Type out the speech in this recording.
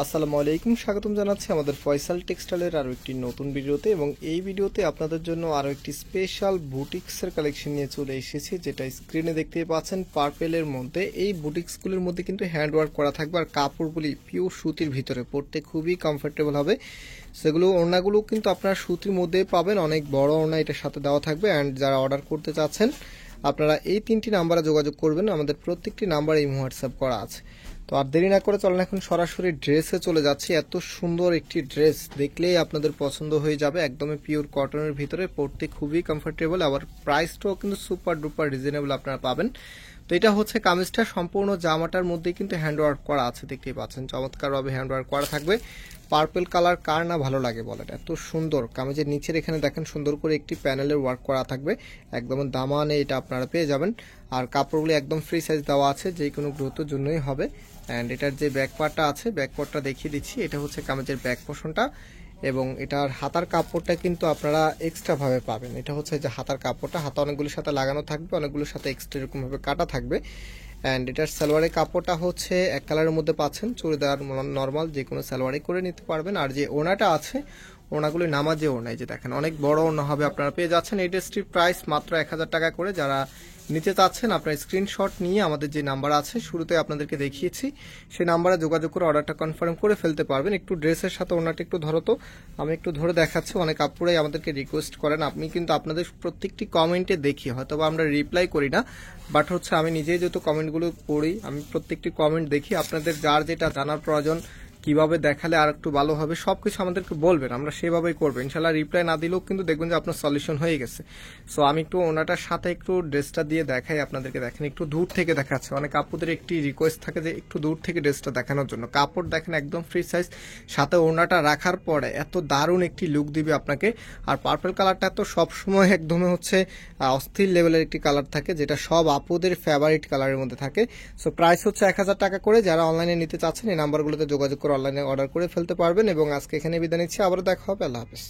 আসসালামু আলাইকুম, স্বাগতম জানাচ্ছি আমাদের ফয়সাল টেক্সটাইলের আরও একটি নতুন ভিডিওতে। এবং এই ভিডিওতে আপনাদের জন্য আরও একটি স্পেশাল বুটিক্সের কালেকশন নিয়ে চলে এসেছি, যেটা স্ক্রিনে দেখতেই পাচ্ছেন পার্পেলের মধ্যে। এই বুটিক্সগুলোর মধ্যে কিন্তু হ্যান্ডওয়ার্ক করা থাকবে, আর কাপড়গুলি পিওর সুতির ভিতরে, পরতে খুবই কমফোর্টেবল হবে। সেগুলো ওড়নাগুলো কিন্তু আপনারা সুতির মধ্যে পাবেন, অনেক বড় ওড়না এটার সাথে দেওয়া থাকবে। অ্যান্ড যারা অর্ডার করতে চাচ্ছেন আপনারা এই 3টি নাম্বারে যোগাযোগ করবেন, আমাদের প্রত্যেকটি নাম্বারে এই হোয়াটসঅ্যাপ করা আছে। তো আর দেরি না করে চলেন এখন সরাসরি ড্রেসে চলে যাচ্ছি। এত সুন্দর একটি ড্রেস দেখলেই আপনাদের পছন্দ হয়ে যাবে, একদমই পিওর কটনের ভিতরে, পরতে খুবই কমফোর্টেবল, আবার প্রাইসটাও কিন্তু সুপার ডুপার রিজনেবল আপনারা পাবেন। তো এটা হচ্ছে কামিজটা, সম্পূর্ণ জামাটার মধ্যেই কিন্তু হ্যান্ডওয়ার্ক করা আছে, দেখতেই পাচ্ছেন চমৎকারভাবে হ্যান্ডওয়ার্ক করা থাকবে। পার্পল কালার কার না ভালো লাগে বলেন, এত সুন্দর। কামিজের নিচের এখানে দেখেন সুন্দর করে একটি প্যানেলের ওয়ার্ক করা থাকবে, একদম দামানে এটা আপনারা পেয়ে যাবেন। আর কাপড়গুলি একদম ফ্রি সাইজ দেওয়া আছে, যে কোনো গ্রোথের জন্যই হবে। অ্যান্ড এটার যে ব্যাক পার্টটা আছে, ব্যাক পার্টটা দেখিয়ে দিচ্ছি। এটা হচ্ছে কামিজের ব্যাক পোর্শনটা, এবং এটার হাতার কাপড়টা কিন্তু আপনারা এক্সট্রা ভাবে পাবেন। এটা হচ্ছে যে হাতার কাপড়টা, হাতা অনেকগুলোর সাথে লাগানো থাকবে, অনেকগুলোর সাথে এক্সট্রা এরকম ভাবে কাটা থাকবে। অ্যান্ড এটার সালোয়ারের কাপড়টা হচ্ছে এক কালারের মধ্যে পাচ্ছেন, চুড়িদার নর্মাল যে কোনো সালোয়ারই করে নিতে পারবেন। আর যে ওড়নাটা আছে, ওড়নাগুলি নামাজে ওড়নায়, যে দেখেন অনেক বড় ওড়না হবে, আপনারা পেয়ে যাচ্ছেন। এই ড্রেসটির প্রাইস মাত্র 1000 টাকা করে। যারা নিতে চাচ্ছেন আপনার স্ক্রিনশট নিয়ে আমাদের যে নাম্বার আছে শুরুতে আপনাদেরকে দেখিয়েছি, সেই নাম্বারে যোগাযোগ করে অর্ডারটা কনফার্ম করে ফেলতে পারবেন। একটু ড্রেসের সাথে ওড়নাটা একটু ধরো তো, আমি একটু ধরে দেখাচ্ছি। অনেক আপুরাই আমাদেরকে রিকোয়েস্ট করেন, আমি কিন্তু আপনাদের প্রত্যেকটি কমেন্টে দেখি, হয়তো আমরা রিপ্লাই করি না, বাট হচ্ছে আমি নিজেই যেহেতু কমেন্টগুলো পড়ি, আমি প্রত্যেকটি কমেন্ট দেখি। আপনাদের যার যেটা জানার প্রয়োজন, কিভাবে দেখালে আর একটু ভালো হবে, সবকিছু আমাদেরকে বলবেন, আমরা সেভাবেই করবো ইনশাল্লাহ। রিপ্লাই না দিলেও কিন্তু দেখবেন যে আপনার সলিউশন হয়ে গেছে। সো আমি একটু ওনাটার সাথে একটু ড্রেসটা দিয়ে দেখাই আপনাদেরকে। দেখেন একটু দূর থেকে দেখাচ্ছে, অনেক আপুদের একটি রিকোয়েস্ট থাকে যে একটু দূর থেকে ড্রেসটা দেখানোর জন্য। কাপড় দেখেন একদম ফ্রি সাইজ, সাথে ওনাটা রাখার পরে এত দারুণ একটি লুক দিবে আপনাকে। আর পার্পল কালারটা তো সবসময় একদমই হচ্ছে অস্থির লেভেলের একটি কালার থাকে, যেটা সব আপুদের ফেভারিট কালারের মধ্যে থাকে। সো প্রাইস হচ্ছে 1000 টাকা করে। যারা অনলাইনে নিতে চাচ্ছেন এই নাম্বারগুলোতে যোগাযোগ করে অনলাইনে অর্ডার করে ফেলতে পারবেন। এবং আজকে এখানে বিদায় নিচ্ছি, আবারও দেখা হবে, আল্লাহ হাফেজ।